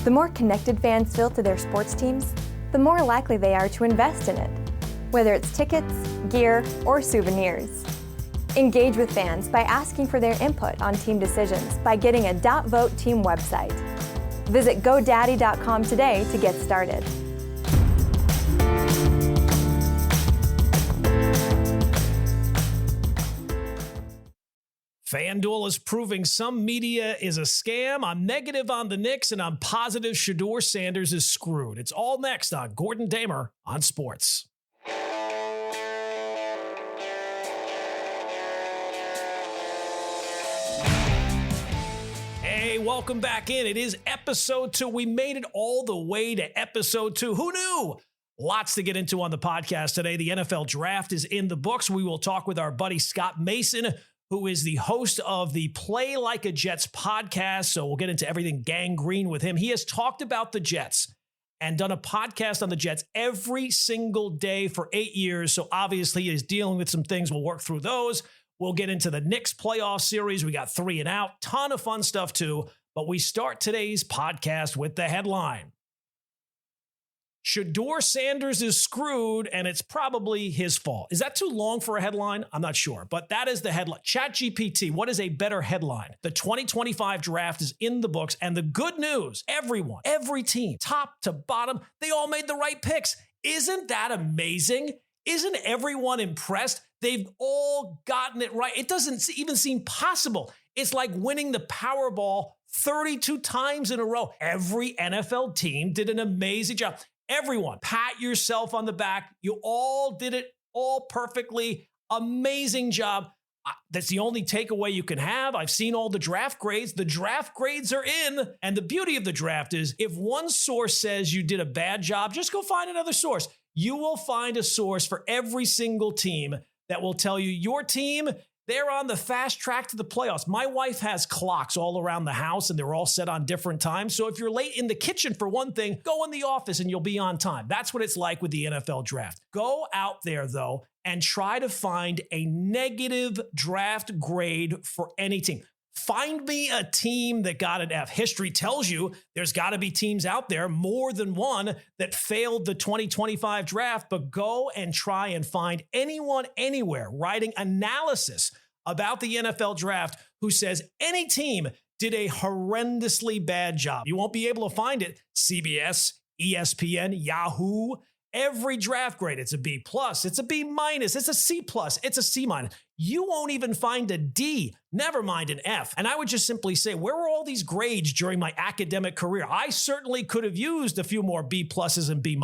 The more connected fans feel to their sports teams, the more likely they are to invest in it, whether it's tickets, gear, or souvenirs. Engage with fans by asking for their input on team decisions by getting a .vote team website. Visit GoDaddy.com today to get started. FanDuel is proving some media is a scam. I'm negative on the Knicks, and I'm positive Shedeur Sanders is screwed. It's all next on Gordon Damer on Sports. Hey, welcome back in. It is episode 2. We made it all the way to episode 2. Who knew? Lots to get into on the podcast today. The NFL draft is in the books. We will talk with our buddy Scott Mason, who is the host of the Play Like a Jets podcast. So we'll get into everything gangrene with him. He has talked about the Jets and done a podcast on the Jets every single day for 8 years. So obviously he is dealing with some things. We'll work through those. We'll get into the Knicks playoff series. We got 3 and out. Ton of fun stuff too. But we start today's podcast with the headline. Shedeur Sanders is screwed, and it's probably his fault. Is that too long for a headline? I'm not sure, but that is the headline. ChatGPT, what is a better headline? The 2025 draft is in the books, and the good news, everyone, every team, top to bottom, they all made the right picks. Isn't that amazing? Isn't everyone impressed? They've all gotten it right. It doesn't even seem possible. It's like winning the Powerball 32 times in a row. Every NFL team did an amazing job. Everyone, pat yourself on the back. You all did it all perfectly. Amazing job. That's the only takeaway you can have. I've seen all the draft grades. The draft grades are in. And the beauty of the draft is if one source says you did a bad job, just go find another source. You will find a source for every single team that will tell you your team, they're on the fast track to the playoffs. My wife has clocks all around the house, and they're all set on different times. So if you're late in the kitchen for one thing, go in the office and you'll be on time. That's what it's like with the NFL draft. Go out there, though, and try to find a negative draft grade for any team. Find me a team that got an F. History tells you there's got to be teams out there, more than one, that failed the 2025 draft, but go and try and find anyone anywhere writing analysis about the NFL draft who says any team did a horrendously bad job. You won't be able to find it. CBS, ESPN, Yahoo, every draft grade, it's a B+, it's a B-, it's a C+, it's a C-. You won't even find a D, never mind an F. And I would just simply say, where were all these grades during my academic career? I certainly could have used a few more B+ and B-.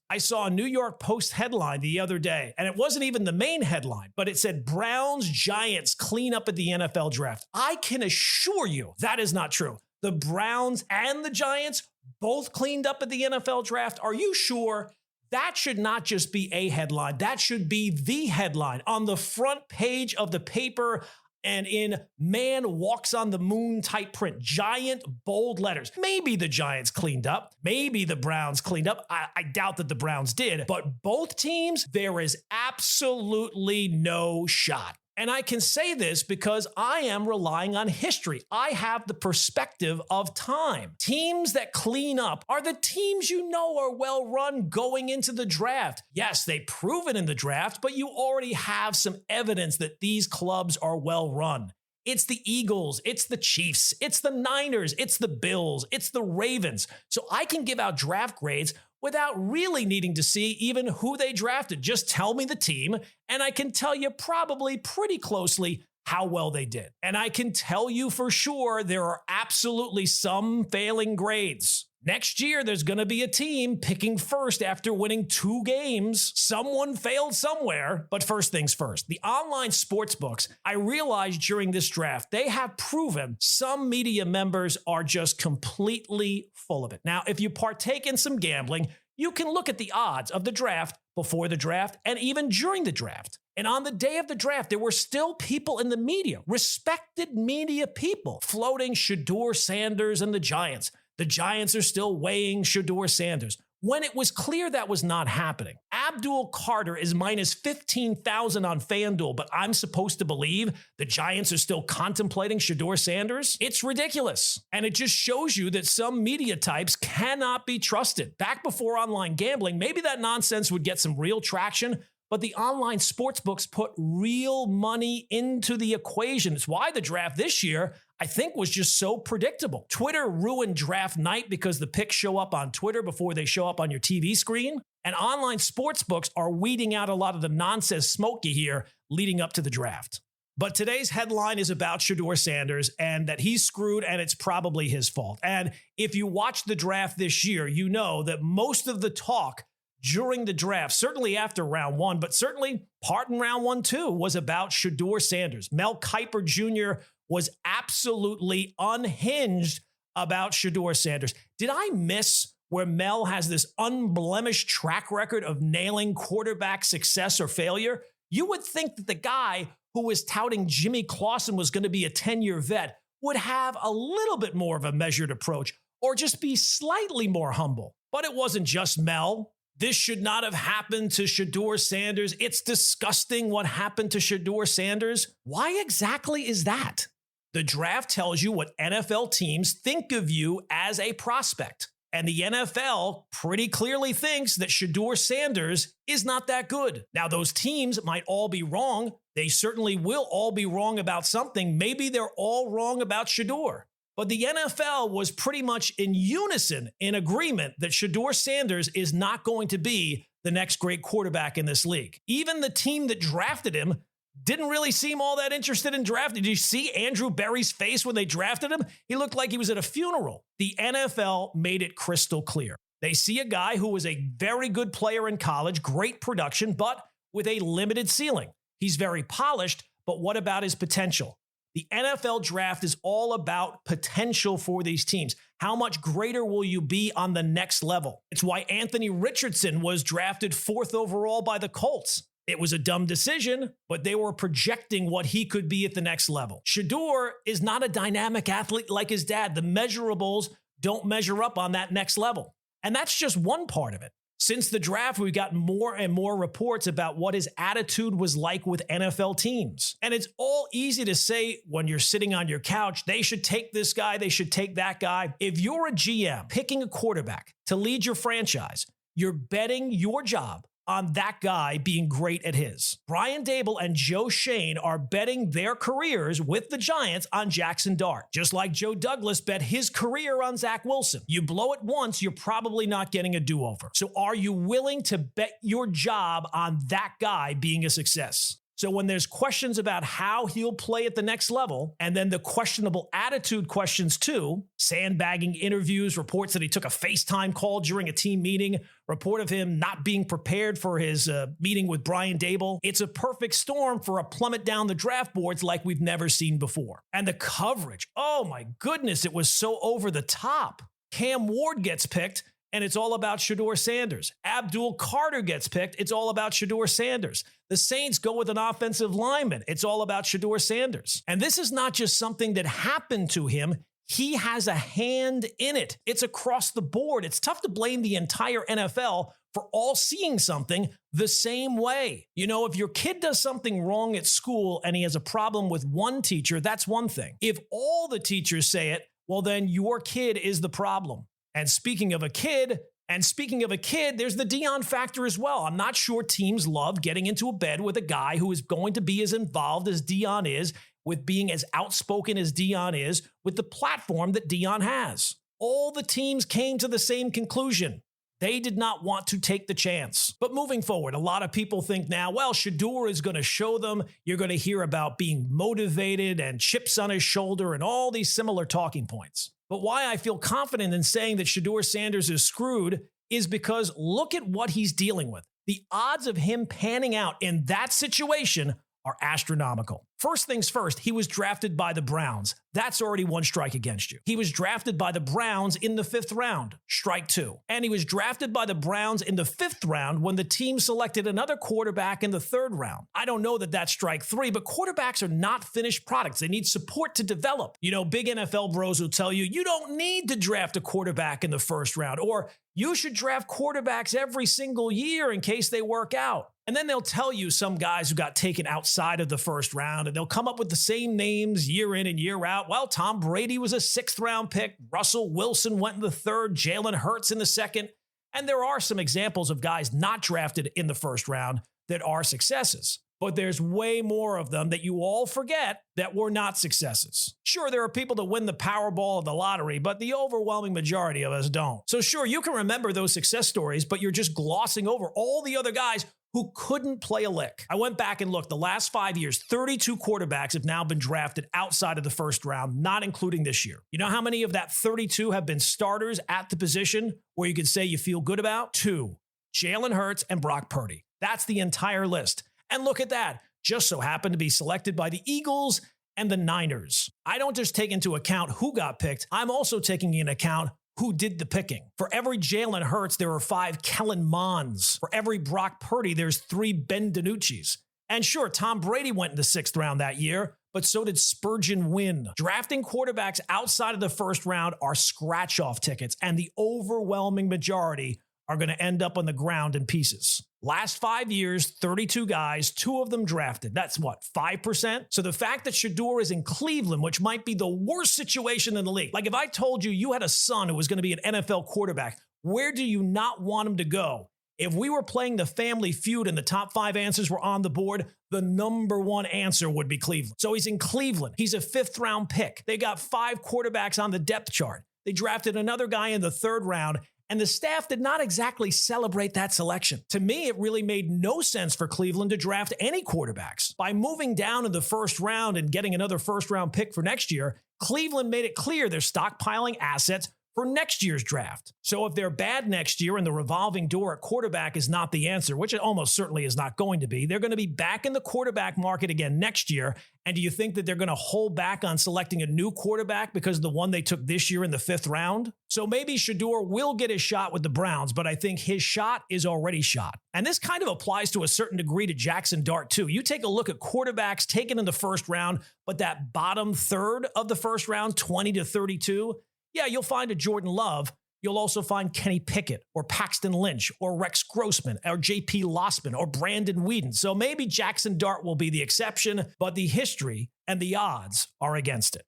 I saw a New York Post headline the other day, and it wasn't even the main headline, but it said Browns Giants clean up at the NFL draft. I can assure you that is not true. The Browns and the Giants both cleaned up at the NFL draft. Are you sure? That should not just be a headline. That should be the headline on the front page of the paper and in man walks on the moon type print, giant bold letters. Maybe the Giants cleaned up. Maybe the Browns cleaned up. I doubt that the Browns did, but both teams, there is absolutely no shot. And I can say this because I am relying on history. I have the perspective of time. Teams that clean up are the teams you know are well run going into the draft. Yes, they prove it in the draft, but you already have some evidence that these clubs are well run. It's the Eagles, it's the Chiefs, it's the Niners, it's the Bills, it's the Ravens. So I can give out draft grades without really needing to see even who they drafted. Just tell me the team, and I can tell you probably pretty closely how well they did. And I can tell you for sure there are absolutely some failing grades. Next year, there's going to be a team picking first after winning 2 games. Someone failed somewhere, but first things first. The online sportsbooks, I realized during this draft, they have proven some media members are just completely full of it. Now, if you partake in some gambling, you can look at the odds of the draft before the draft and even during the draft. And on the day of the draft, there were still people in the media, respected media people, floating Shedeur Sanders and the Giants. The Giants are still weighing Shedeur Sanders. when it was clear that was not happening. Abdul Carter is minus 15,000 on FanDuel, but I'm supposed to believe the Giants are still contemplating Shedeur Sanders? It's ridiculous. And it just shows you that some media types cannot be trusted. Back before online gambling, maybe that nonsense would get some real traction, but the online sportsbooks put real money into the equation. It's why the draft this year, I think, was just so predictable. Twitter ruined draft night because the picks show up on Twitter before they show up on your TV screen. And online sportsbooks are weeding out a lot of the nonsense smoke you hear leading up to the draft. But today's headline is about Shedeur Sanders and that he's screwed and it's probably his fault. And if you watch the draft this year, you know that most of the talk during the draft, certainly after round one, but certainly part in round one too, was about Shedeur Sanders. Mel Kiper Jr. was absolutely unhinged about Shedeur Sanders. Did I miss where Mel has this unblemished track record of nailing quarterback success or failure? You would think that the guy who was touting Jimmy Clausen was going to be a 10-year vet would have a little bit more of a measured approach or just be slightly more humble. But it wasn't just Mel. This should not have happened to Shedeur Sanders. It's disgusting what happened to Shedeur Sanders. Why exactly is that? The draft tells you what NFL teams think of you as a prospect. And the NFL pretty clearly thinks that Shedeur Sanders is not that good. Now, those teams might all be wrong. They certainly will all be wrong about something. Maybe they're all wrong about Shedeur. But the NFL was pretty much in unison, in agreement that Shedeur Sanders is not going to be the next great quarterback in this league. Even the team that drafted him didn't really seem all that interested in drafting. Did you see Andrew Berry's face when they drafted him? He looked like he was at a funeral. The NFL made it crystal clear. They see a guy who was a very good player in college, great production, but with a limited ceiling. He's very polished, but what about his potential? The NFL draft is all about potential for these teams. How much greater will you be on the next level? It's why Anthony Richardson was drafted 4th overall by the Colts. It was a dumb decision, but they were projecting what he could be at the next level. Shedeur is not a dynamic athlete like his dad. The measurables don't measure up on that next level. And that's just one part of it. Since the draft, we've got more and more reports about what his attitude was like with NFL teams. And it's all easy to say when you're sitting on your couch, they should take this guy, they should take that guy. If you're a GM picking a quarterback to lead your franchise, you're betting your job on that guy being great at his. Brian Daboll and Joe Schoen are betting their careers with the Giants on Jackson Dart, just like Joe Douglas bet his career on Zach Wilson. You blow it once, you're probably not getting a do-over. So are you willing to bet your job on that guy being a success? So when there's questions about how he'll play at the next level, and then the questionable attitude questions too, sandbagging interviews, reports that he took a FaceTime call during a team meeting, report of him not being prepared for his meeting with Brian Daboll, it's a perfect storm for a plummet down the draft boards like we've never seen before. And the coverage, oh my goodness, it was so over the top. Cam Ward gets picked, and it's all about Shedeur Sanders. Abdul Carter gets picked. It's all about Shedeur Sanders. The Saints go with an offensive lineman. It's all about Shedeur Sanders. And this is not just something that happened to him. He has a hand in it. It's across the board. It's tough to blame the entire NFL for all seeing something the same way. You know, if your kid does something wrong at school and he has a problem with one teacher, that's one thing. If all the teachers say it, well, then your kid is the problem. And speaking of a kid, there's the Deion factor as well. I'm not sure teams love getting into a bed with a guy who is going to be as involved as Deion is, with being as outspoken as Deion is, with the platform that Deion has. All the teams came to the same conclusion. They did not want to take the chance. But moving forward, a lot of people think now, well, Shedeur is going to show them. You're going to hear about being motivated and chips on his shoulder and all these similar talking points. But why I feel confident in saying that Shedeur Sanders is screwed is because look at what he's dealing with. The odds of him panning out in that situation are astronomical. First things first, he was drafted by the Browns. That's already one strike against you. He was drafted by the Browns in the 5th round, strike 2. And he was drafted by the Browns in the 5th round when the team selected another quarterback in the 3rd round. I don't know that that's strike 3, but quarterbacks are not finished products. They need support to develop. You know, big NFL bros will tell you, you don't need to draft a quarterback in the 1st round, or you should draft quarterbacks every single year in case they work out. And then they'll tell you some guys who got taken outside of the 1st round, and they'll come up with the same names year in and year out. Well, Tom Brady was a 6th round pick. Russell Wilson went in the 3rd. Jalen Hurts in the 2nd. And there are some examples of guys not drafted in the 1st round that are successes. But there's way more of them that you all forget that were not successes. Sure, there are people that win the Powerball of the lottery, but the overwhelming majority of us don't. So sure, you can remember those success stories, but you're just glossing over all the other guys who couldn't play a lick. I went back and looked. The last 5 years, 32 quarterbacks have now been drafted outside of the 1st round, not including this year. You know how many of that 32 have been starters at the position where you can say you feel good about? 2, Jalen Hurts and Brock Purdy. That's the entire list. And look at that, just so happened to be selected by the Eagles and the Niners. I don't just take into account who got picked, I'm also taking into account who did the picking. For every Jalen Hurts, there are 5 Kellen Monds. For every Brock Purdy, there's 3 Ben DiNucci's. And sure, Tom Brady went in the 6th round that year, but so did Spurgeon Wynn. Drafting quarterbacks outside of the 1st round are scratch-off tickets, and the overwhelming majority are going to end up on the ground in pieces. Last 5 years, 32 guys, 2 of them drafted. That's what, 5%? So the fact that Shedeur is in Cleveland, which might be the worst situation in the league. Like if I told you you had a son who was going to be an NFL quarterback, where do you not want him to go? If we were playing the Family Feud and the top 5 answers were on the board, the number 1 answer would be Cleveland. So he's in Cleveland. He's a 5th round pick. They got 5 quarterbacks on the depth chart. They drafted another guy in the 3rd round, and the staff did not exactly celebrate that selection. To me, it really made no sense for Cleveland to draft any quarterbacks. By moving down in the 1st round and getting another 1st round pick for next year, Cleveland made it clear they're stockpiling assets for next year's draft. So if they're bad next year and the revolving door at quarterback is not the answer, which it almost certainly is not going to be, they're going to be back in the quarterback market again next year. And do you think that they're going to hold back on selecting a new quarterback because of the one they took this year in the 5th round? So maybe Shedeur will get his shot with the Browns, but I think his shot is already shot. And this kind of applies to a certain degree to Jackson Dart too. You take a look at quarterbacks taken in the 1st round, but that bottom 3rd of the 1st round, 20 to 32, yeah, you'll find a Jordan Love. You'll also find Kenny Pickett or Paxton Lynch or Rex Grossman or J.P. Lossman or Brandon Whedon. So maybe Jackson Dart will be the exception, but the history and the odds are against it.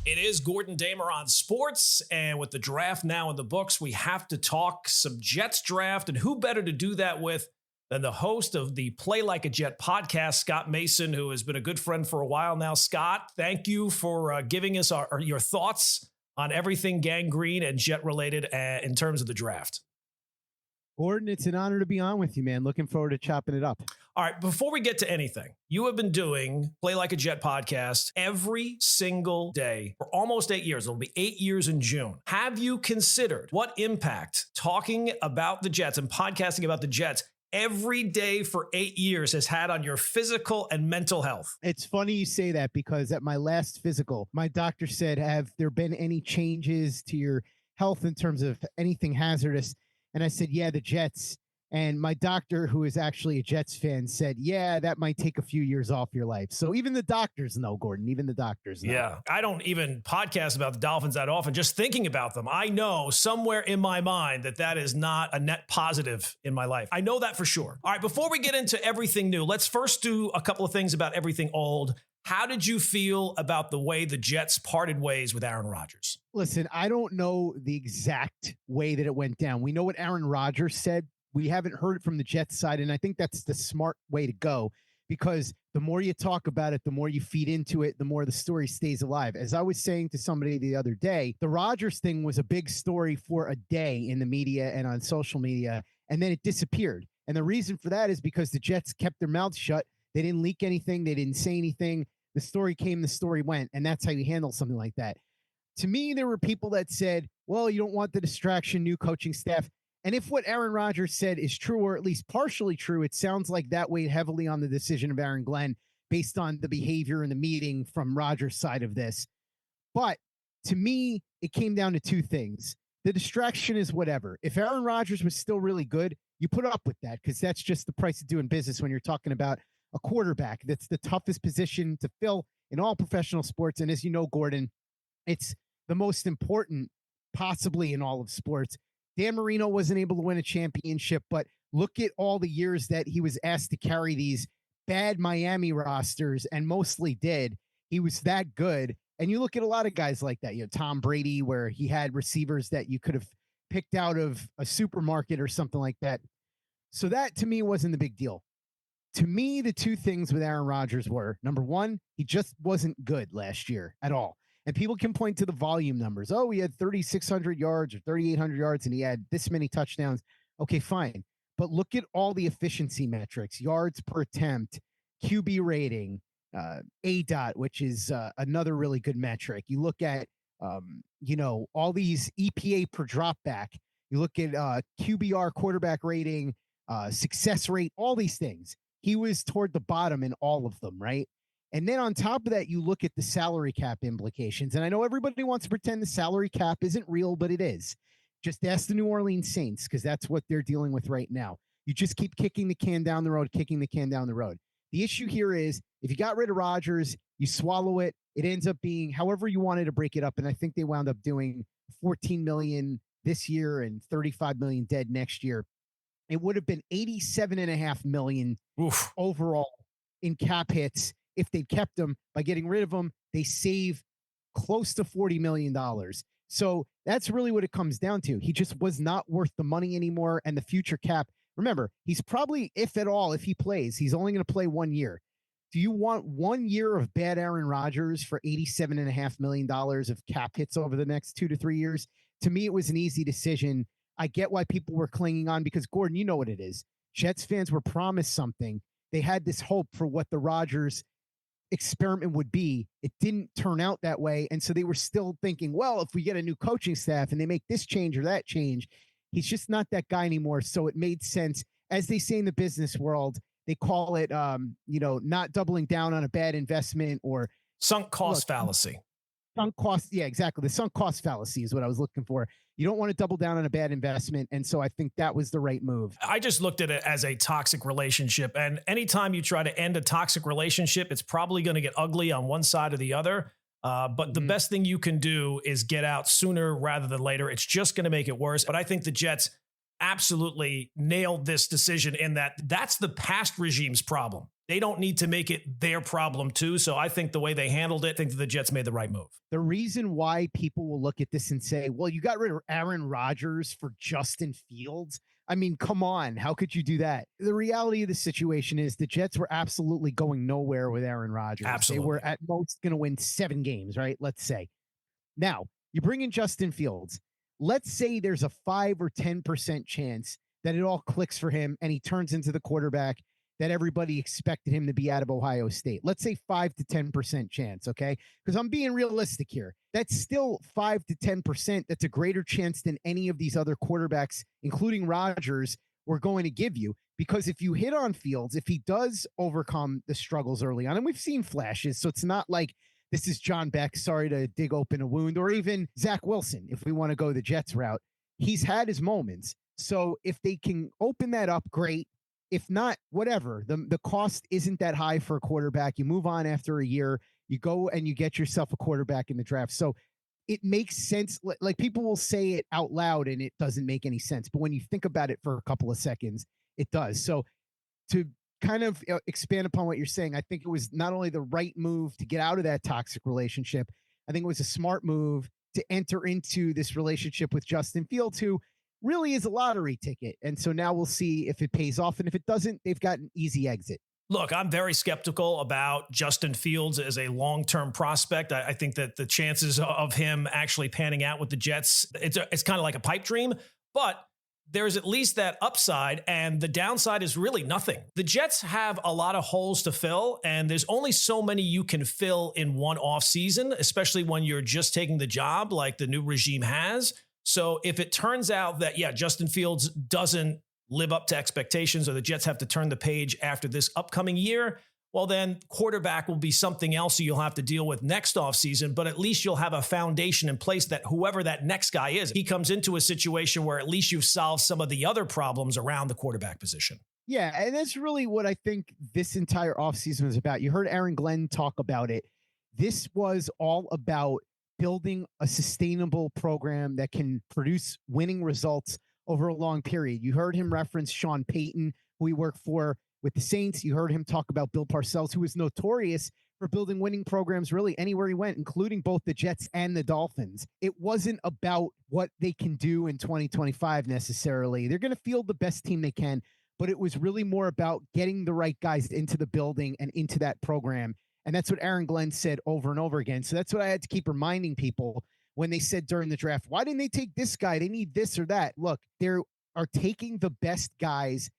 It is Gordon Damer on sports, and with the draft now in the books, we have to talk some Jets draft, and who better to do that with than the host of the Play Like a Jet podcast, Scott Mason, who has been a good friend for a while now. Scott, thank you for giving us your thoughts on everything gangrene and jet related in terms of the draft. Gordon, it's an honor to be on with you, man. Looking forward to chopping it up. All right, before we get to anything, you have been doing Play Like a Jet podcast every single day for almost 8 years. It'll be 8 years in June. Have you considered what impact talking about the Jets and podcasting about the Jets every day for 8 years has had on your physical and mental health? It's funny you say that because at my last physical, my doctor said, have there been any changes to your health in terms of anything hazardous? And I said, yeah, the Jets. And my doctor, who is actually a Jets fan, said, yeah, that might take a few years off your life. So even the doctors know, Gordon, even the doctors know. Yeah, I don't even podcast about the Dolphins that often. Just thinking about them, I know somewhere in my mind that is not a net positive in my life. I know that for sure. All right, before we get into everything new, let's first do a couple of things about everything old. How did you feel about the way the Jets parted ways with Aaron Rodgers? Listen, I don't know the exact way that it went down. We know what Aaron Rodgers said. We haven't heard it from the Jets side, and I think that's the smart way to go because the more you talk about it, the more you feed into it, the more the story stays alive. As I was saying to somebody the other day, the Rodgers thing was a big story for a day in the media and on social media, and then it disappeared. And the reason for that is because the Jets kept their mouths shut. They didn't leak anything. They didn't say anything. The story came, the story went, and that's how you handle something like that. To me, there were people that said, well, you don't want the distraction, new coaching staff. And if what Aaron Rodgers said is true, or at least partially true, it sounds like that weighed heavily on the decision of Aaron Glenn based on the behavior in the meeting from Rodgers' side of this. But to me, it came down to two things. The distraction is whatever. If Aaron Rodgers was still really good, you put up with that because that's just the price of doing business when you're talking about a quarterback. That's the toughest position to fill in all professional sports. And as you know, Gordon, it's the most important possibly in all of sports. Dan Marino wasn't able to win a championship, but look at all the years that he was asked to carry these bad Miami rosters and mostly did. He was that good. And you look at a lot of guys like that, Tom Brady, where he had receivers that you could have picked out of a supermarket or something like that. So that to me wasn't the big deal. To me, the two things with Aaron Rodgers were, number one, he just wasn't good last year at all. And people can point to the volume numbers. Oh, he had 3,600 yards or 3,800 yards and he had this many touchdowns. Okay, fine. But look at all the efficiency metrics, yards per attempt, QB rating, ADOT, which is another really good metric. You look at, all these EPA per drop back. You look at QBR, quarterback rating, success rate, all these things. He was toward the bottom in all of them, right? And then on top of that, you look at the salary cap implications. And I know everybody wants to pretend the salary cap isn't real, but it is. Just ask the New Orleans Saints, because that's what they're dealing with right now. You just keep kicking the can down the road, kicking the can down the road. The issue here is if you got rid of Rodgers, you swallow it. It ends up being however you wanted to break it up. And I think they wound up doing 14 million this year and 35 million dead next year. It would have been 87.5 million overall in cap hits. If they kept him. By getting rid of him, they save close to $40 million. So that's really what it comes down to. He just was not worth the money anymore. And the future cap, remember, he's probably, if at all, if he plays, he's only going to play 1 year. Do you want 1 year of bad Aaron Rodgers for $87.5 million of cap hits over the next 2 to 3 years? To me, it was an easy decision. I get why people were clinging on because, Gordon, you know what it is. Jets fans were promised something. They had this hope for what the Rodgers experiment would be. It didn't turn out that way. And so they were still thinking, well, if we get a new coaching staff and they make this change or that change, he's just not that guy anymore. So it made sense. As they say in the business world, they call it, not doubling down on a bad investment or sunk cost fallacy. Sunk cost. Yeah, exactly. The sunk cost fallacy is what I was looking for. You don't want to double down on a bad investment. And so I think that was the right move. I just looked at it as a toxic relationship. And anytime you try to end a toxic relationship, it's probably going to get ugly on one side or the other. But the best thing you can do is get out sooner rather than later. It's just going to make it worse. But I think the Jets absolutely nailed this decision in that that's the past regime's problem. They don't need to make it their problem too. So I think the way they handled it, I think that the Jets made the right move. The reason why people will look at this and say, well, you got rid of Aaron Rodgers for Justin Fields. I mean, come on. How could you do that? The reality of the situation is the Jets were absolutely going nowhere with Aaron Rodgers. Absolutely. They were at most going to win 7 games, right? Let's say. Now, you bring in Justin Fields. Let's say there's a 5 or 10% chance that it all clicks for him and he turns into the quarterback that everybody expected him to be out of Ohio State. Let's say 5 to 10% chance, okay? Because I'm being realistic here. That's still 5 to 10%. That's a greater chance than any of these other quarterbacks, including Rodgers, were going to give you. Because if you hit on Fields, if he does overcome the struggles early on, and we've seen flashes, so it's not like this is John Beck, sorry to dig open a wound, or even Zach Wilson, if we want to go the Jets route. He's had his moments. So if they can open that up, great. If not, whatever. The cost isn't that high for a quarterback. You move on after a year. You go and you get yourself a quarterback in the draft. So it makes sense. Like people will say it out loud and it doesn't make any sense. But when you think about it for a couple of seconds, it does. So to kind of expand upon what you're saying, I think it was not only the right move to get out of that toxic relationship, I think it was a smart move to enter into this relationship with Justin Fields, who really is a lottery ticket. And so now we'll see if it pays off. And if it doesn't, they've got an easy exit. Look, I'm very skeptical about Justin Fields as a long-term prospect. I think that the chances of him actually panning out with the Jets, it's kind of like a pipe dream, but there's at least that upside, and the downside is really nothing. The Jets have a lot of holes to fill, and there's only so many you can fill in one offseason, especially when you're just taking the job like the new regime has. So if it turns out that, Justin Fields doesn't live up to expectations or the Jets have to turn the page after this upcoming year, well, then quarterback will be something else you'll have to deal with next offseason, but at least you'll have a foundation in place that whoever that next guy is, he comes into a situation where at least you've solved some of the other problems around the quarterback position. Yeah, and that's really what I think this entire offseason was about. You heard Aaron Glenn talk about it. This was all about building a sustainable program that can produce winning results over a long period. You heard him reference Sean Payton, who he worked for with the Saints. You heard him talk about Bill Parcells, who was notorious for building winning programs really anywhere he went, including both the Jets and the Dolphins. It wasn't about what they can do in 2025 necessarily. They're going to field the best team they can, but it was really more about getting the right guys into the building and into that program. And that's what Aaron Glenn said over and over again. So that's what I had to keep reminding people when they said during the draft, why didn't they take this guy? They need this or that. Look, they are taking the best guys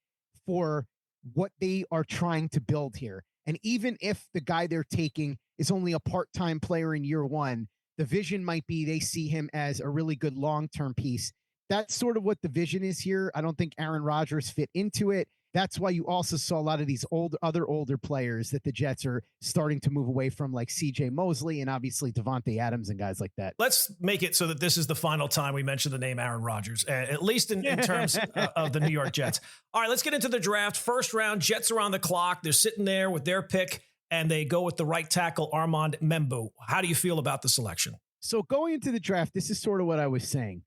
for what they are trying to build here. And even if the guy they're taking is only a part-time player in year one, the vision might be they see him as a really good long-term piece. That's sort of what the vision is here. I don't think Aaron Rodgers fit into it. That's why you also saw a lot of these other older players that the Jets are starting to move away from, like CJ Mosley and obviously Devontae Adams and guys like that. Let's make it so that this is the final time we mention the name Aaron Rodgers, at least in terms of the New York Jets. All right, let's get into the draft. First round, Jets are on the clock. They're sitting there with their pick, and they go with the right tackle, Armand Membu. How do you feel about the selection? So going into the draft, this is sort of what I was saying.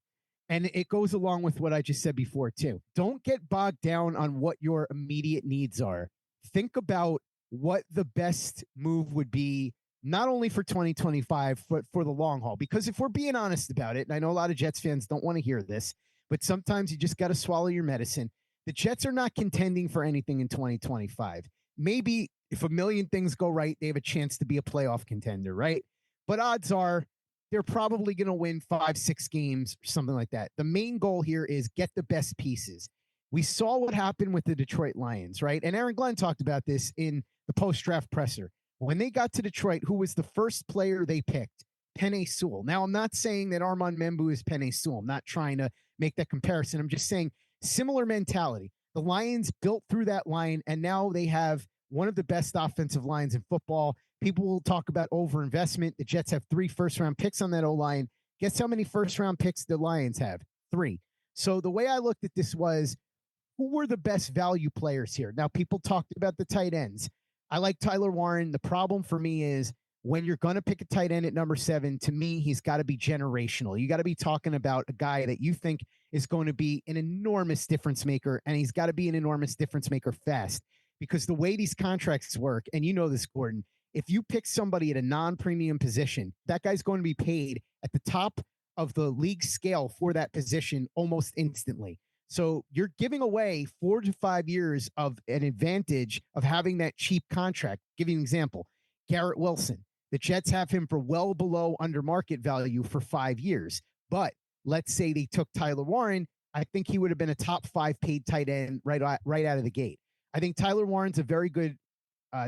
And it goes along with what I just said before, too. Don't get bogged down on what your immediate needs are. Think about what the best move would be, not only for 2025, but for the long haul. Because if we're being honest about it, and I know a lot of Jets fans don't want to hear this, but sometimes you just got to swallow your medicine. The Jets are not contending for anything in 2025. Maybe if a million things go right, they have a chance to be a playoff contender, right? But odds are, they're probably going to win 5-6 games, something like that. The main goal here is get the best pieces. We saw what happened with the Detroit Lions, right? And Aaron Glenn talked about this in the post-draft presser. When they got to Detroit, who was the first player they picked? Penei Sewell. Now, I'm not saying that Armand Membu is Penei Sewell. I'm not trying to make that comparison. I'm just saying similar mentality. The Lions built through that line, and now they have one of the best offensive lines in football. People will talk about overinvestment. The Jets have 3 first-round picks on that O-line. Guess how many first-round picks the Lions have? 3. So the way I looked at this was, who were the best value players here? Now, people talked about the tight ends. I like Tyler Warren. The problem for me is when you're going to pick a tight end at number 7, to me, he's got to be generational. You got to be talking about a guy that you think is going to be an enormous difference maker, and he's got to be an enormous difference maker fast. Because the way these contracts work, and you know this, Gordon, if you pick somebody at a non-premium position, that guy's going to be paid at the top of the league scale for that position almost instantly. So you're giving away 4 to 5 years of an advantage of having that cheap contract. Give you an example. Garrett Wilson. The Jets have him for well below under market value for 5 years. But let's say they took Tyler Warren. I think he would have been a top 5 paid tight end right out of the gate. I think Tyler Warren's a very good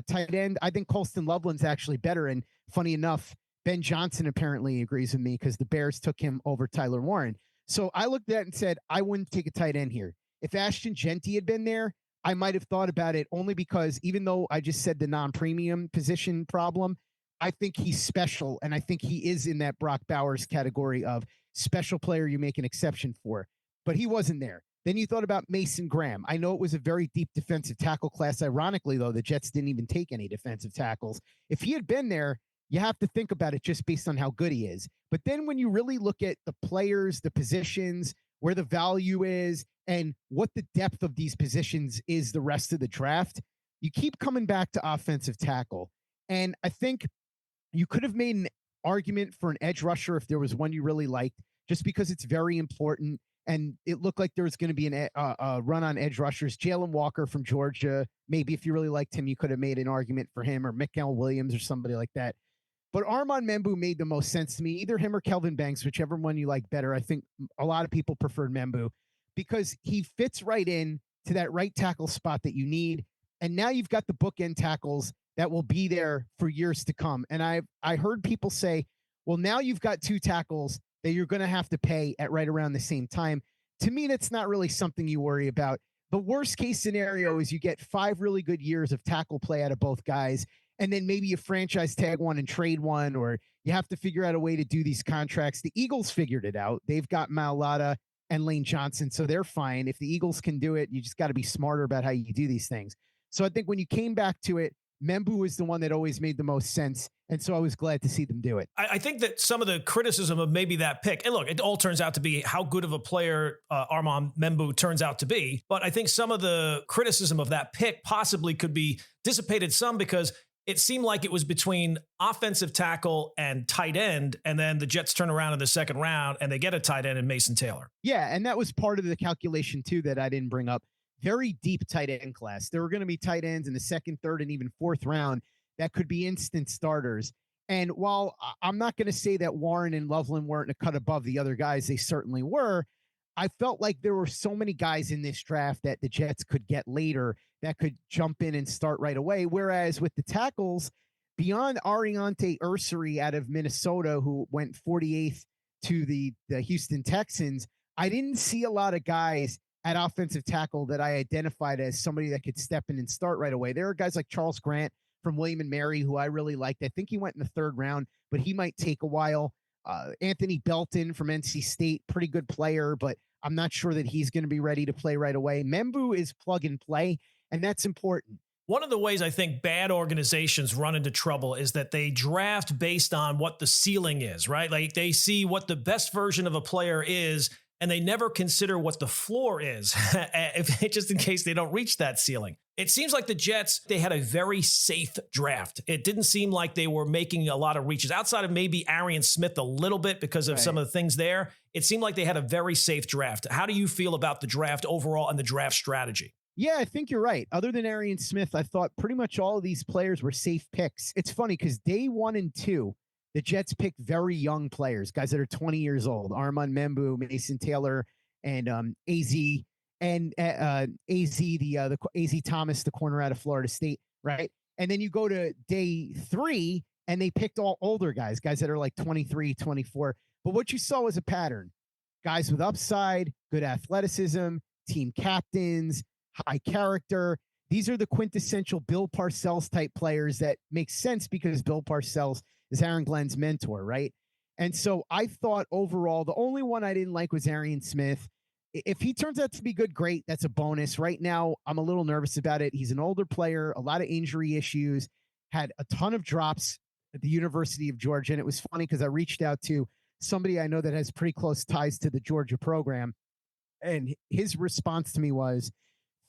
tight end. I think Colston Loveland's actually better. And funny enough, Ben Johnson apparently agrees with me because the Bears took him over Tyler Warren. So I looked at it and said, I wouldn't take a tight end here. If Ashton Genty had been there, I might have thought about it, only because even though I just said the non-premium position problem, I think he's special. And I think he is in that Brock Bowers category of special player you make an exception for. But he wasn't there. Then you thought about Mason Graham. I know it was a very deep defensive tackle class. Ironically, though, the Jets didn't even take any defensive tackles. If he had been there, you have to think about it just based on how good he is. But then when you really look at the players, the positions, where the value is, and what the depth of these positions is the rest of the draft, you keep coming back to offensive tackle. And I think you could have made an argument for an edge rusher if there was one you really liked, just because it's very important. And it looked like there was going to be a run on edge rushers. Jalen Walker from Georgia, maybe if you really liked him, you could have made an argument for him, or Mikael Williams or somebody like that. But Armand Membu made the most sense to me, either him or Kelvin Banks, whichever one you like better. I think a lot of people preferred Membu because he fits right in to that right tackle spot that you need. And now you've got the bookend tackles that will be there for years to come. And I heard people say, well, now you've got 2 tackles that you're going to have to pay at right around the same time. To me, that's not really something you worry about. The worst case scenario is you get 5 really good years of tackle play out of both guys, and then maybe you franchise tag one and trade one, or you have to figure out a way to do these contracts. The Eagles figured it out. They've got Mailata and Lane Johnson, so they're fine. If the Eagles can do it, you just got to be smarter about how you do these things. So I think when you came back to it, Membu was the one that always made the most sense. And so I was glad to see them do it. I think that some of the criticism of maybe that pick, and look, it all turns out to be how good of a player Armand Membu turns out to be. But I think some of the criticism of that pick possibly could be dissipated some because it seemed like it was between offensive tackle and tight end. And then the Jets turn around in the second round and they get a tight end in Mason Taylor. Yeah. And that was part of the calculation too, that I didn't bring up. Very deep tight end class. There were going to be tight ends in the second, third, and even fourth round that could be instant starters. And while I'm not going to say that Warren and Loveland weren't a cut above the other guys, they certainly were. I felt like there were so many guys in this draft that the Jets could get later that could jump in and start right away. Whereas with the tackles, beyond Ariante Ursary out of Minnesota, who went 48th to the Houston Texans, I didn't see a lot of guys at offensive tackle that I identified as somebody that could step in and start right away. There are guys like Charles Grant from William and Mary, who I really liked. I think he went in the third round, but he might take a while. Anthony Belton from NC State, pretty good player, but I'm not sure that he's going to be ready to play right away. Membu is plug and play, and that's important. One of the ways I think bad organizations run into trouble is that they draft based on what the ceiling is, right? Like they see what the best version of a player is, and they never consider what the floor is, just in case they don't reach that ceiling. It seems like the Jets, they had a very safe draft. It didn't seem like they were making a lot of reaches outside of maybe Arian Smith a little bit because of some of the things there. It seemed like they had a very safe draft. How do you feel about the draft overall and the draft strategy? Yeah, I think you're right. Other than Arian Smith, I thought pretty much all of these players were safe picks. It's funny because day 1 and 2, the Jets picked very young players, guys that are 20 years old. Armand Membu, Mason Taylor, and AZ Thomas, the corner out of Florida State, right? And then you go to day 3, and they picked all older guys that are like 23, 24. But what you saw was a pattern. Guys with upside, good athleticism, team captains, high character. These are the quintessential Bill Parcells type players that make sense because Bill Parcells is Aaron Glenn's mentor, right? And so I thought overall, the only one I didn't like was Arian Smith. If he turns out to be good, great. That's a bonus. Right now, I'm a little nervous about it. He's an older player, a lot of injury issues, had a ton of drops at the University of Georgia. And it was funny because I reached out to somebody I know that has pretty close ties to the Georgia program. And his response to me was,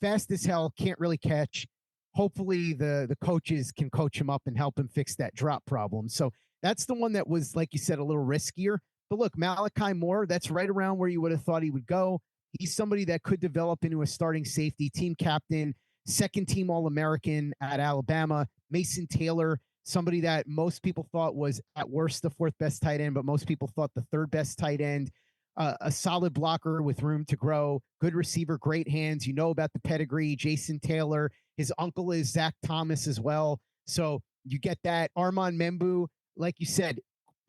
fast as hell, can't really catch. Hopefully the coaches can coach him up and help him fix that drop problem. So that's the one that was, like you said, a little riskier. But look, Malachi Moore, that's right around where you would have thought he would go. He's somebody that could develop into a starting safety, team captain, second team All-American at Alabama. Mason Taylor, somebody that most people thought was at worst the 4th best tight end, but most people thought the 3rd best tight end. A solid blocker with room to grow, good receiver, great hands. You know about the pedigree, Jason Taylor. His uncle is Zach Thomas as well. So you get that. Armand Membu, like you said,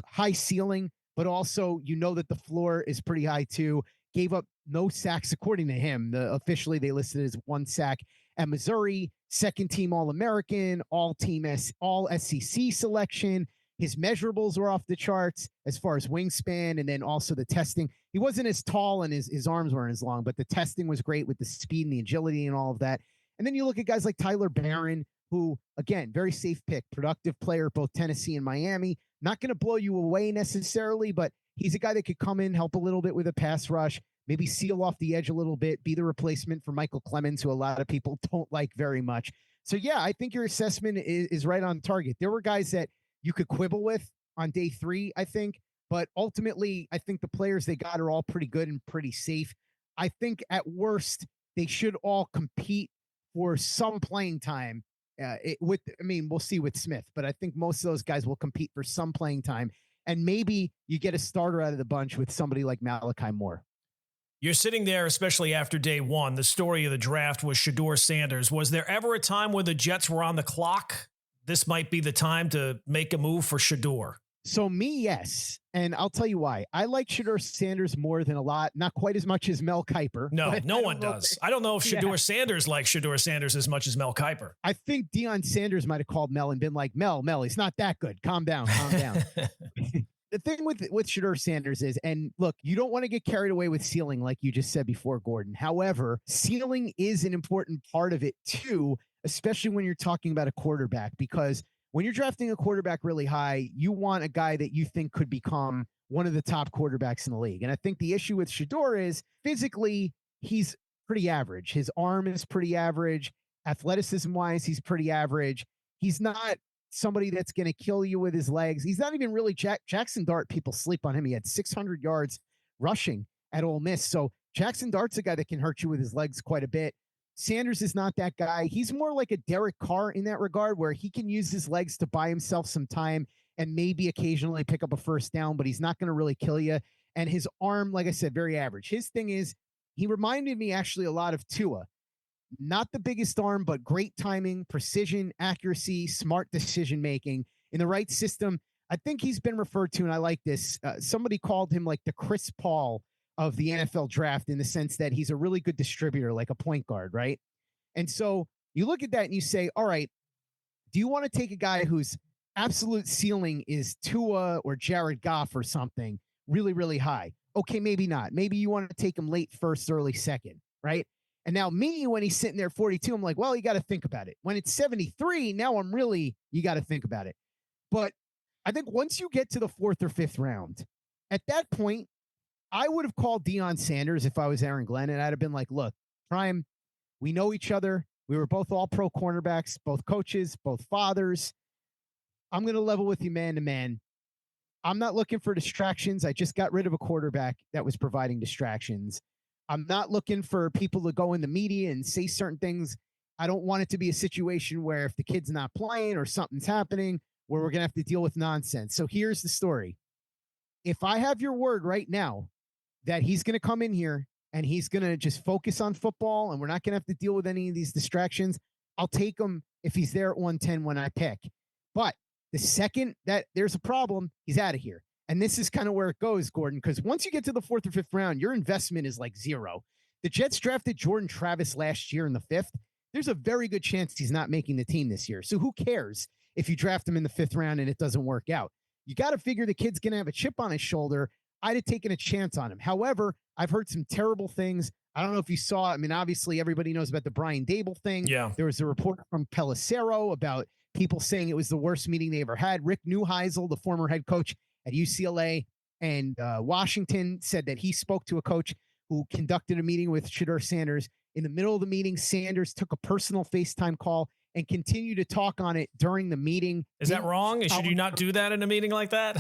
high ceiling, but also you know that the floor is pretty high too. Gave up no sacks according to him. Officially they listed as 1 sack at Missouri, second team All-American, all SEC selection. His measurables were off the charts as far as wingspan, and then also the testing. He wasn't as tall and his arms weren't as long, but the testing was great with the speed and the agility and all of that. And then you look at guys like Tyler Barron, who, again, very safe pick, productive player, both Tennessee and Miami. Not going to blow you away necessarily, but he's a guy that could come in, help a little bit with a pass rush, maybe seal off the edge a little bit, be the replacement for Michael Clemens, who a lot of people don't like very much. So, yeah, I think your assessment is right on target. There were guys that you could quibble with on day 3, I think. But ultimately, I think the players they got are all pretty good and pretty safe. I think at worst, they should all compete for some playing time. We'll see with Smith, but I think most of those guys will compete for some playing time. And maybe you get a starter out of the bunch with somebody like Malachi Moore. You're sitting there, especially after day 1. The story of the draft was Shedeur Sanders. Was there ever a time when the Jets were on the clock? This might be the time to make a move for Shedeur. So me, yes. And I'll tell you why. I like Shedeur Sanders more than a lot, not quite as much as Mel Kiper. No, no one does. I don't know if Shedeur Sanders likes Shedeur Sanders as much as Mel Kiper. I think Deion Sanders might have called Mel and been like, Mel, he's not that good. Calm down, calm down. The thing with Shedeur Sanders is, and look, you don't want to get carried away with ceiling like you just said before, Gordon. However, ceiling is an important part of it too, especially when you're talking about a quarterback, because when you're drafting a quarterback really high, you want a guy that you think could become one of the top quarterbacks in the league. And I think the issue with Shedeur is physically, he's pretty average. His arm is pretty average. Athleticism wise, he's pretty average. He's not somebody that's going to kill you with his legs. He's not even really Jackson Dart. People sleep on him. He had 600 yards rushing at Ole Miss. So Jackson Dart's a guy that can hurt you with his legs quite a bit. Sanders is not that guy. He's more like a Derek Carr in that regard, where he can use his legs to buy himself some time and maybe occasionally pick up a first down, but he's not going to really kill you. And his arm, like I said, very average. His thing is, he reminded me actually a lot of Tua. Not the biggest arm, but great timing, precision, accuracy, smart decision-making in the right system. I think he's been referred to, and I like this. Somebody called him like the Chris Paul of the NFL draft, in the sense that he's a really good distributor, like a point guard, right? And so you look at that and you say, all right, do you want to take a guy whose absolute ceiling is Tua or Jared Goff or something really, really high? Okay, maybe not. Maybe you want to take him late first, early second, right? And now me, when he's sitting there 42, I'm like, well, you got to think about it. When it's 73, now you got to think about it. But I think once you get to the 4th or 5th round, at that point, I would have called Deion Sanders if I was Aaron Glenn, and I'd have been like, look, Prime, we know each other. We were both all-pro cornerbacks, both coaches, both fathers. I'm going to level with you man to man. I'm not looking for distractions. I just got rid of a quarterback that was providing distractions. I'm not looking for people to go in the media and say certain things. I don't want it to be a situation where if the kid's not playing or something's happening, where we're going to have to deal with nonsense. So here's the story. If I have your word right now that he's going to come in here and he's going to just focus on football and we're not going to have to deal with any of these distractions, I'll take him if he's there at 110 when I pick. But the second that there's a problem, he's out of here. And this is kind of where it goes, Gordon, because once you get to the 4th or 5th round, your investment is like zero. The Jets drafted Jordan Travis last year in the 5th. There's a very good chance he's not making the team this year. So who cares if you draft him in the 5th round and it doesn't work out? You got to figure the kid's going to have a chip on his shoulder. I'd have taken a chance on him. However, I've heard some terrible things. I don't know if you saw, I mean, obviously everybody knows about the Brian Dable thing. Yeah. There was a report from Pelissero about people saying it was the worst meeting they ever had. Rick Neuheisel, the former head coach at UCLA and Washington, said that he spoke to a coach who conducted a meeting with Shedeur Sanders. In the middle of the meeting, Sanders took a personal FaceTime call and continue to talk on it during the meeting. Is that wrong? Should you not do that in a meeting like that?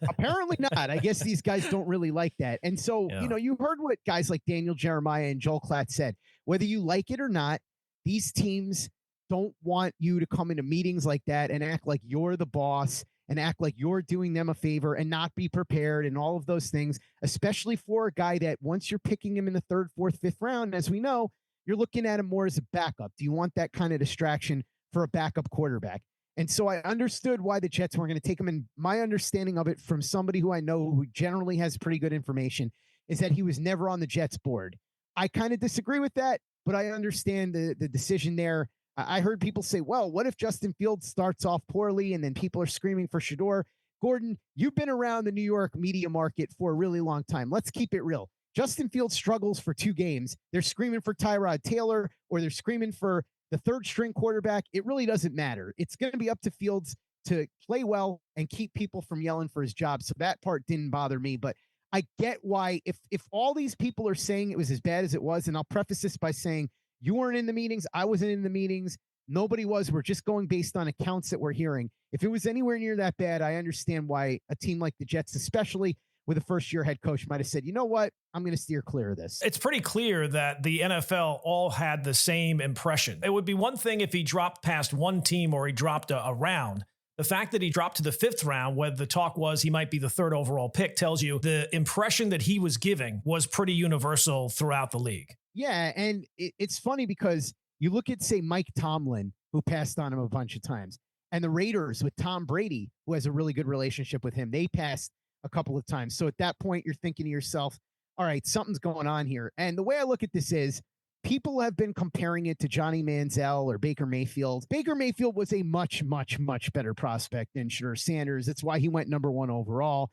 Apparently not. I guess these guys don't really like that. And so, you know, you heard what guys like Daniel Jeremiah and Joel Klatt said. Whether you like it or not, these teams don't want you to come into meetings like that and act like you're the boss and act like you're doing them a favor and not be prepared and all of those things, especially for a guy that once you're picking him in the 3rd, 4th, 5th round, as we know, you're looking at him more as a backup. Do you want that kind of distraction for a backup quarterback? And so I understood why the Jets weren't going to take him. And my understanding of it from somebody who I know who generally has pretty good information is that he was never on the Jets board. I kind of disagree with that, but I understand the decision there. I heard people say, well, what if Justin Fields starts off poorly and then people are screaming for Shedeur? Gordon, you've been around the New York media market for a really long time. Let's keep it real. Justin Fields struggles for 2 games. They're screaming for Tyrod Taylor or they're screaming for the 3rd string quarterback. It really doesn't matter. It's going to be up to Fields to play well and keep people from yelling for his job. So that part didn't bother me, but I get why if all these people are saying it was as bad as it was, and I'll preface this by saying you weren't in the meetings. I wasn't in the meetings. Nobody was. We're just going based on accounts that we're hearing. If it was anywhere near that bad, I understand why a team like the Jets, especially with a first-year head coach, might have said, you know what, I'm going to steer clear of this. It's pretty clear that the NFL all had the same impression. It would be one thing if he dropped past one team or he dropped a round. The fact that he dropped to the 5th round, where the talk was he might be the 3rd overall pick, tells you the impression that he was giving was pretty universal throughout the league. Yeah, and it's funny because you look at, say, Mike Tomlin, who passed on him a bunch of times. And the Raiders with Tom Brady, who has a really good relationship with him, they passed a couple of times. So at that point, you're thinking to yourself, all right, something's going on here. And the way I look at this is people have been comparing it to Johnny Manziel or Baker Mayfield. Baker Mayfield was a much, much, much better prospect than Shedeur Sanders. That's why he went number 1 overall.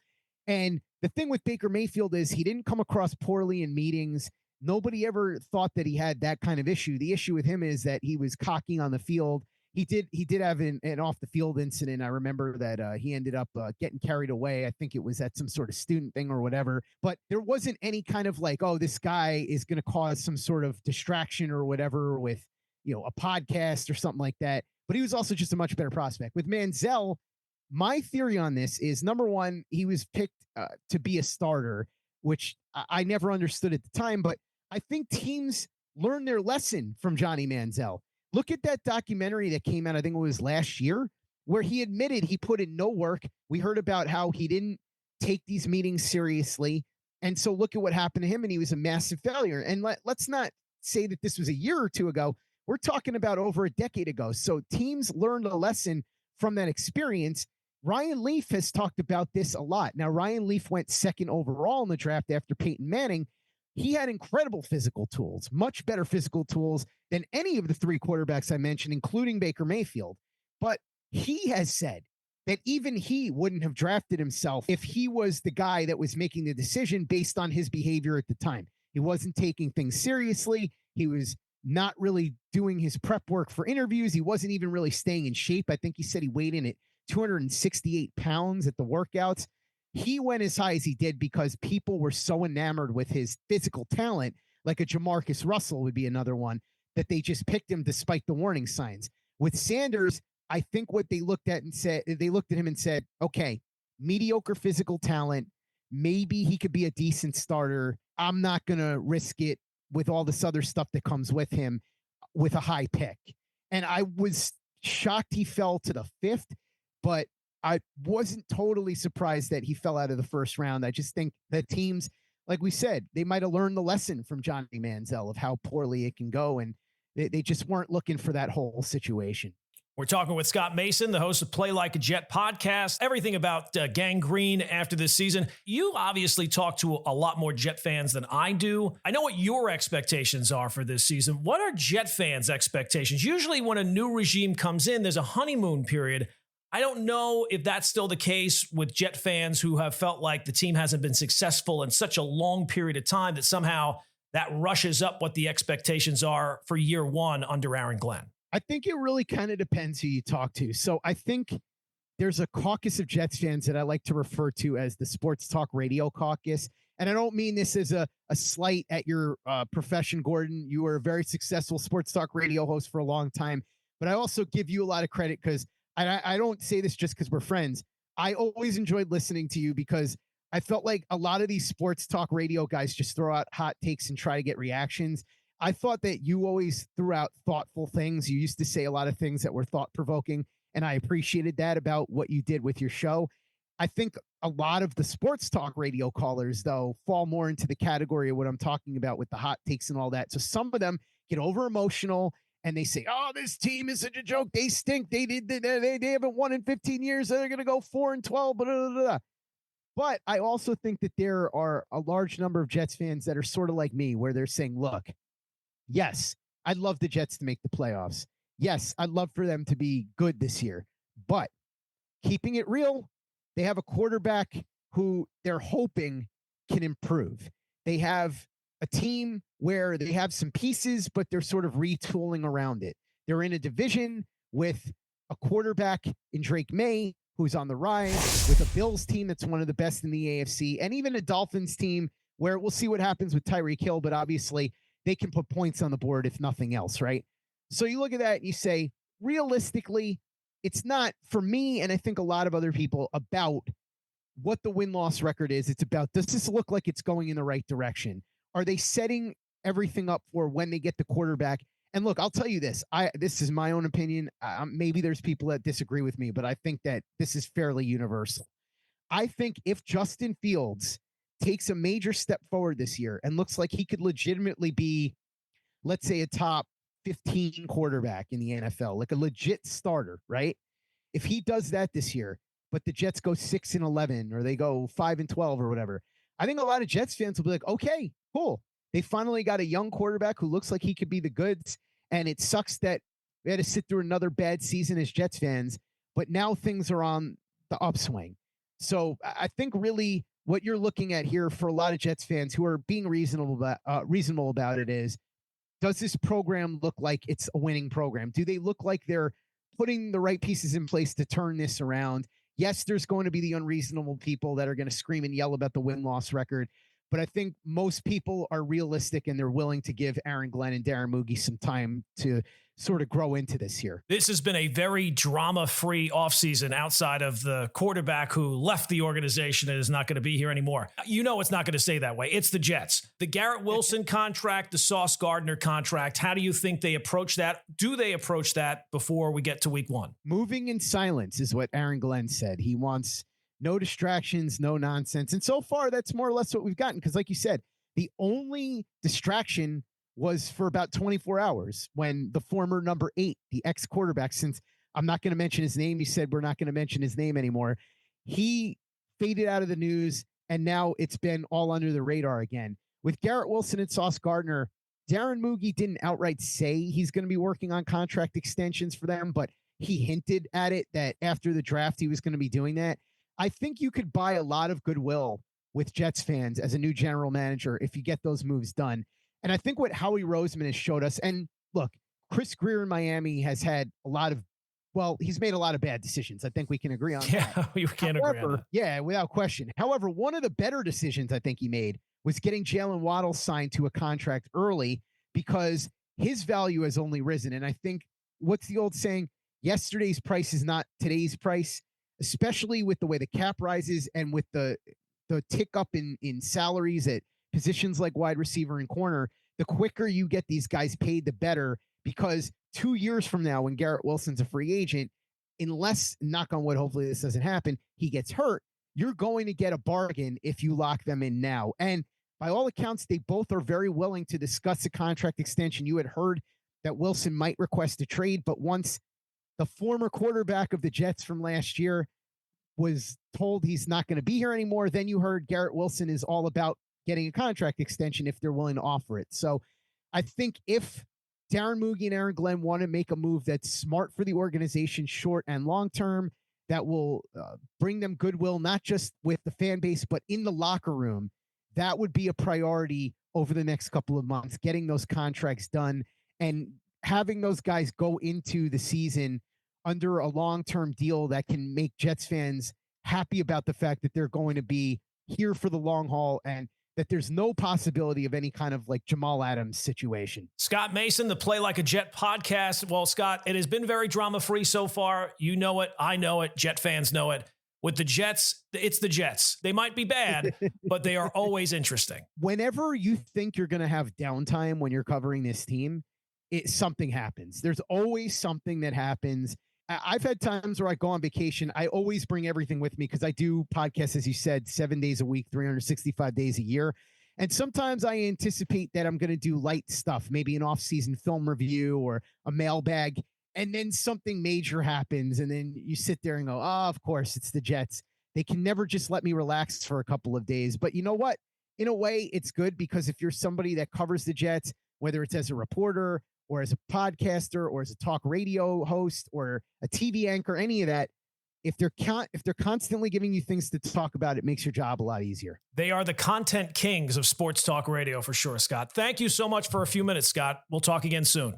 And the thing with Baker Mayfield is he didn't come across poorly in meetings. Nobody ever thought that he had that kind of issue. The issue with him is that he was cocky on the field. He did have an off the field incident. I remember that he ended up getting carried away. I think it was at some sort of student thing or whatever, but there wasn't any kind of like, oh, this guy is going to cause some sort of distraction or whatever with, a podcast or something like that. But he was also just a much better prospect. With Manziel, my theory on this is, number one, he was picked to be a starter, which I never understood at the time, but I think teams learned their lesson from Johnny Manziel. Look at that documentary that came out, I think it was last year, where he admitted he put in no work. We heard about how he didn't take these meetings seriously. And so look at what happened to him, and he was a massive failure. And let's not say that this was a year or two ago. We're talking about over a decade ago. So teams learned a lesson from that experience. Ryan Leaf has talked about this a lot. Now, Ryan Leaf went 2nd overall in the draft after Peyton Manning. He had incredible physical tools, much better physical tools than any of the 3 quarterbacks I mentioned, including Baker Mayfield. But he has said that even he wouldn't have drafted himself if he was the guy that was making the decision based on his behavior at the time. He wasn't taking things seriously. He was not really doing his prep work for interviews. He wasn't even really staying in shape. I think he said he weighed in at 268 pounds at the workouts. He went as high as he did because people were so enamored with his physical talent, like a Jamarcus Russell would be another one, that they just picked him despite the warning signs. With Sanders, I think what they looked at him and said, okay, mediocre physical talent. Maybe he could be a decent starter. I'm not going to risk it with all this other stuff that comes with him with a high pick. And I was shocked he fell to the 5th, but I wasn't totally surprised that he fell out of the 1st round. I just think that teams, like we said, they might have learned the lesson from Johnny Manziel of how poorly it can go, and they just weren't looking for that whole situation. We're talking with Scott Mason, the host of Play Like a Jet podcast, everything about gangrene after this season. You obviously talk to a lot more Jet fans than I do. I know what your expectations are for this season. What are Jet fans' expectations? Usually when a new regime comes in, there's a honeymoon period. I don't know if that's still the case with Jet fans who have felt like the team hasn't been successful in such a long period of time that somehow that rushes up what the expectations are for year 1 under Aaron Glenn. I think it really kind of depends who you talk to. So I think there's a caucus of Jets fans that I like to refer to as the Sports Talk Radio Caucus. And I don't mean this as a slight at your profession, Gordon. You were a very successful Sports Talk Radio host for a long time. But I also give you a lot of credit because I don't say this just because we're friends. I always enjoyed listening to you because I felt like a lot of these sports talk radio guys just throw out hot takes and try to get reactions. I thought that you always threw out thoughtful things. You used to say a lot of things that were thought-provoking, and I appreciated that about what you did with your show. I think a lot of the sports talk radio callers, though, fall more into the category of what I'm talking about with the hot takes and all that. So some of them get over emotional and they say, oh, this team is such a joke. They stink. They haven't won in 15 years. So they're going to go 4-12. Blah, blah, blah. But I also think that there are a large number of Jets fans that are sort of like me, where they're saying, look, yes, I'd love the Jets to make the playoffs. Yes, I'd love for them to be good this year. But keeping it real, they have a quarterback who they're hoping can improve. They have a team where they have some pieces, but they're sort of retooling around it. They're in a division with a quarterback in Drake May, who's on the rise, with a Bills team that's one of the best in the AFC, and even a Dolphins team where we'll see what happens with Tyreek Hill, but obviously they can put points on the board if nothing else, right? So you look at that and you say, realistically, it's not, for me, and I think a lot of other people, about what the win-loss record is. It's about, does this look like it's going in the right direction? Are they setting everything up for when they get the quarterback? And look, I'll tell you this. This is my own opinion. Maybe there's people that disagree with me, but I think that this is fairly universal. I think if Justin Fields takes a major step forward this year and looks like he could legitimately be, let's say, a top 15 quarterback in the NFL, like a legit starter, right? If he does that this year, but the Jets go 6-11 or they go 5-12 or whatever, I think a lot of Jets fans will be like, okay, cool. They finally got a young quarterback who looks like he could be the goods. And it sucks that we had to sit through another bad season as Jets fans, but now things are on the upswing. So I think really what you're looking at here for a lot of Jets fans who are being reasonable about it is, does this program look like it's a winning program? Do they look like they're putting the right pieces in place to turn this around? Yes, there's going to be the unreasonable people that are going to scream and yell about the win-loss record, but I think most people are realistic and they're willing to give Aaron Glenn and Darren Moogie some time to sort of grow into this here. This has been a very drama-free offseason outside of the quarterback who left the organization and is not going to be here anymore. You know it's not going to stay that way. It's the Jets. The Garrett Wilson contract, the Sauce Gardner contract, how do you think they approach that? Do they approach that before we get to week one? Moving in silence is what Aaron Glenn said. He wants no distractions, no nonsense. And so far, that's more or less what we've gotten. Because like you said, the only distraction was for about 24 hours when the former number 8, the ex-quarterback, since I'm not going to mention his name, he said we're not going to mention his name anymore. He faded out of the news, and now it's been all under the radar again. With Garrett Wilson and Sauce Gardner, Darren Moogie didn't outright say he's going to be working on contract extensions for them, but he hinted at it that after the draft he was going to be doing that. I think you could buy a lot of goodwill with Jets fans as a new general manager if you get those moves done. And I think what Howie Roseman has showed us, and look, Chris Greer in Miami has had he's made a lot of bad decisions. I think we can agree on that. Yeah, we can agree on that. Yeah, without question. However, one of the better decisions I think he made was getting Jalen Waddle signed to a contract early because his value has only risen. And I think, what's the old saying? Yesterday's price is not today's price, especially with the way the cap rises and with the tick up in salaries at positions like wide receiver and corner. The quicker you get these guys paid, the better, because 2 years from now, when Garrett Wilson's a free agent, unless, knock on wood, hopefully this doesn't happen, he gets hurt, you're going to get a bargain if you lock them in now. And by all accounts, they both are very willing to discuss a contract extension. You had heard that Wilson might request a trade, but once the former quarterback of the Jets from last year was told he's not going to be here anymore, then you heard Garrett Wilson is all about getting a contract extension if they're willing to offer it. So I think if Darren Moogie and Aaron Glenn want to make a move that's smart for the organization, short and long term, that will bring them goodwill, not just with the fan base, but in the locker room, that would be a priority over the next couple of months, getting those contracts done and having those guys go into the season under a long-term deal that can make Jets fans happy about the fact that they're going to be here for the long haul and that there's no possibility of any kind of like Jamal Adams situation. Scott Mason, the Play Like a Jet podcast. Well, Scott, it has been very drama-free so far. You know it. I know it. Jet fans know it. With the Jets, it's the Jets. They might be bad, but they are always interesting. Whenever you think you're going to have downtime when you're covering this team, something happens. There's always something that happens. I've had times where I go on vacation. I always bring everything with me because I do podcasts, as you said, 7 days a week, 365 days a year. And sometimes I anticipate that I'm going to do light stuff, maybe an off-season film review or a mailbag. And then something major happens. And then you sit there and go, oh, of course, it's the Jets. They can never just let me relax for a couple of days. But you know what? In a way, it's good because if you're somebody that covers the Jets, whether it's as a reporter or as a podcaster or as a talk radio host or a TV anchor, any of that, if they're constantly giving you things to talk about, it makes your job a lot easier. They are the content kings of sports talk radio for sure, Scott. Thank you so much for a few minutes, Scott. We'll talk again soon.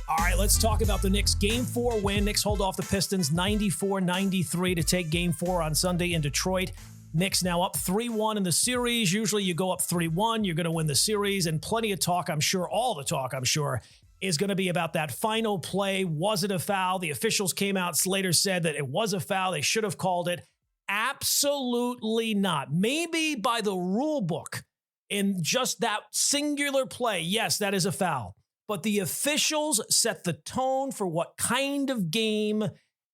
All right, let's talk about the Knicks Game 4 win. Knicks hold off the Pistons 94-93 to take Game 4 on Sunday in Detroit. Knicks now up 3-1 in the series. Usually you go up 3-1, you're going to win the series, and plenty of talk, I'm sure, all the talk, I'm sure, is going to be about that final play. Was it a foul? The officials came out, later said that it was a foul. They should have called it. Absolutely not. Maybe by the rule book, in just that singular play, yes, that is a foul. But the officials set the tone for what kind of game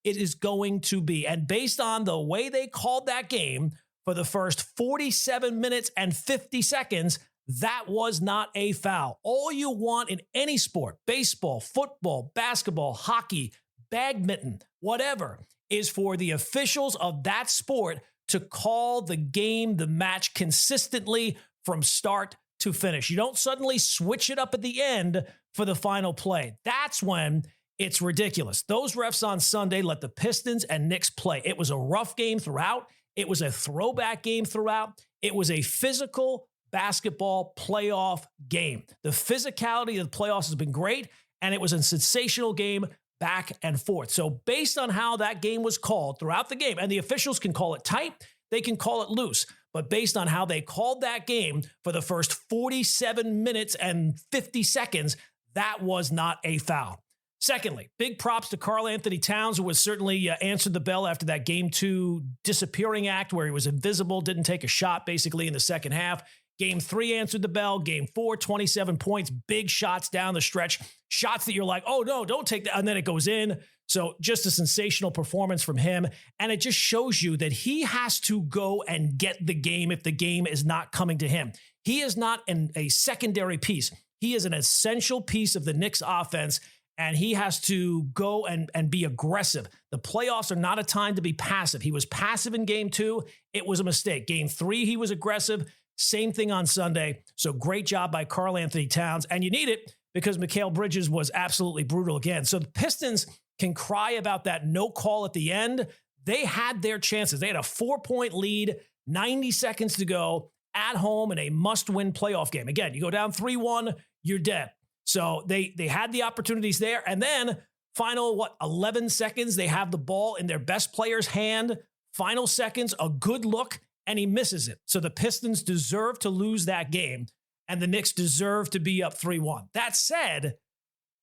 it is going to be. And based on the way they called that game for the first 47 minutes and 50 seconds, That was not a foul. All you want in any sport, baseball, football, basketball, hockey, badminton, whatever, is for the officials of that sport to call the game, the match consistently from start to finish. You don't suddenly switch it up at the end for the final play. That's when it's ridiculous. Those refs on Sunday let the Pistons and Knicks play. It was a rough game throughout. It was a throwback game throughout. It was a physical basketball playoff game. The physicality of the playoffs has been great, and it was a sensational game back and forth. So based on how that game was called throughout the game, and the officials can call it tight, they can call it loose, but based on how they called that game for the first 47 minutes and 50 seconds, that was not a foul. Secondly, big props to Karl-Anthony Towns, who was certainly answered the bell after that Game 2 disappearing act where he was invisible, didn't take a shot basically in the second half. Game 3 answered the bell. Game 4, 27 points, big shots down the stretch. Shots that you're like, oh, no, don't take that. And then it goes in. So just a sensational performance from him. And it just shows you that he has to go and get the game if the game is not coming to him. He is not a secondary piece. He is an essential piece of the Knicks offense, and he has to go and be aggressive. The playoffs are not a time to be passive. He was passive in Game 2. It was a mistake. Game 3, he was aggressive. Same thing on Sunday. So great job by Karl-Anthony Towns. And you need it because Mikal Bridges was absolutely brutal again. So the Pistons can cry about that no call at the end. They had their chances. They had a 4-point lead, 90 seconds to go at home in a must-win playoff game. Again, you go down 3-1, you're dead. So they had the opportunities there. And then final, 11 seconds, they have the ball in their best player's hand. Final seconds, a good look, and he misses it. So the Pistons deserve to lose that game, and the Knicks deserve to be up 3-1. That said,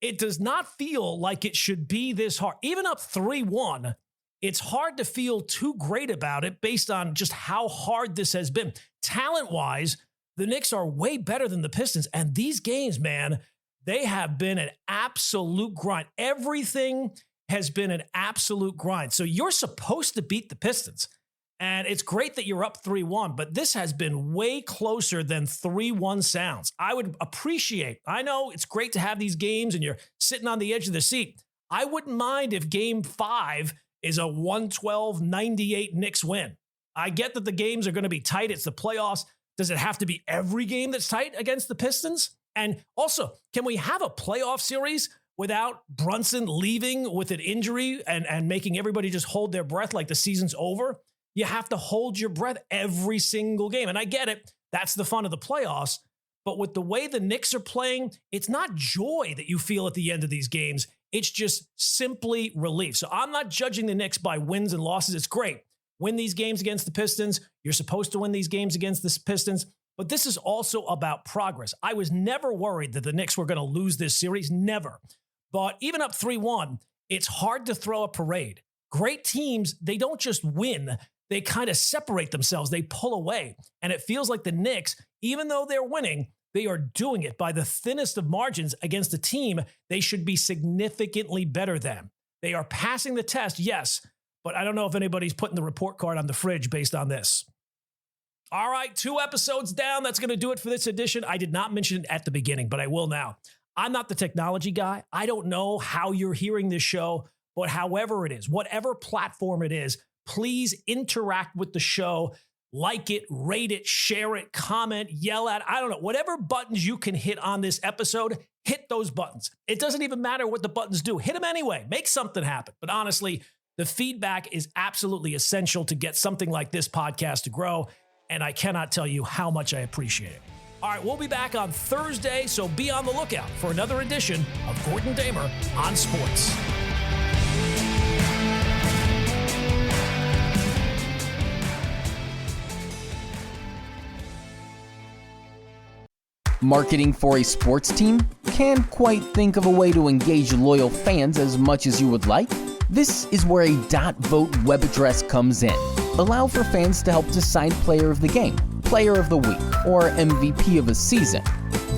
it does not feel like it should be this hard. Even up 3-1, it's hard to feel too great about it based on just how hard this has been. Talent-wise, the Knicks are way better than the Pistons, and these games, man, they have been an absolute grind. Everything has been an absolute grind. So you're supposed to beat the Pistons. And it's great that you're up 3-1, but this has been way closer than 3-1 sounds. I would appreciate, I know it's great to have these games and you're sitting on the edge of the seat. I wouldn't mind if Game 5 is a 112-98 Knicks win. I get that the games are going to be tight. It's the playoffs. Does it have to be every game that's tight against the Pistons? And also, can we have a playoff series without Brunson leaving with an injury and making everybody just hold their breath like the season's over? You have to hold your breath every single game. And I get it. That's the fun of the playoffs. But with the way the Knicks are playing, it's not joy that you feel at the end of these games. It's just simply relief. So I'm not judging the Knicks by wins and losses. It's great. Win these games against the Pistons. You're supposed to win these games against the Pistons. But this is also about progress. I was never worried that the Knicks were going to lose this series. Never. But even up 3-1, it's hard to throw a parade. Great teams, they don't just win. They kind of separate themselves. They pull away. And it feels like the Knicks, even though they're winning, they are doing it by the thinnest of margins against a team they should be significantly better than. They are passing the test, yes, but I don't know if anybody's putting the report card on the fridge based on this. All right, 2 episodes down. That's going to do it for this edition. I did not mention it at the beginning, but I will now. I'm not the technology guy. I don't know how you're hearing this show, but however it is, whatever platform it is, please interact with the show, like it, rate it, share it, comment, yell at, I don't know, whatever buttons you can hit on this episode, hit those buttons. It doesn't even matter what the buttons do. Hit them anyway. Make something happen. But honestly, the feedback is absolutely essential to get something like this podcast to grow, and I cannot tell you how much I appreciate it. All right, we'll be back on Thursday, so be on the lookout for another edition of Gordon Damer on Sports. Marketing for a sports team? Can't quite think of a way to engage loyal fans as much as you would like? This is where a .vote web address comes in. Allow for fans to help decide player of the game, player of the week, or MVP of a season.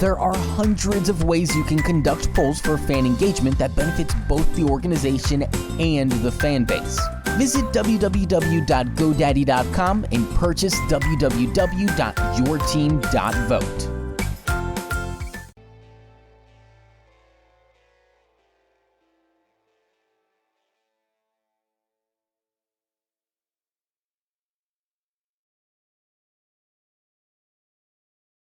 There are hundreds of ways you can conduct polls for fan engagement that benefits both the organization and the fan base. Visit www.godaddy.com and purchase www.yourteam.vote.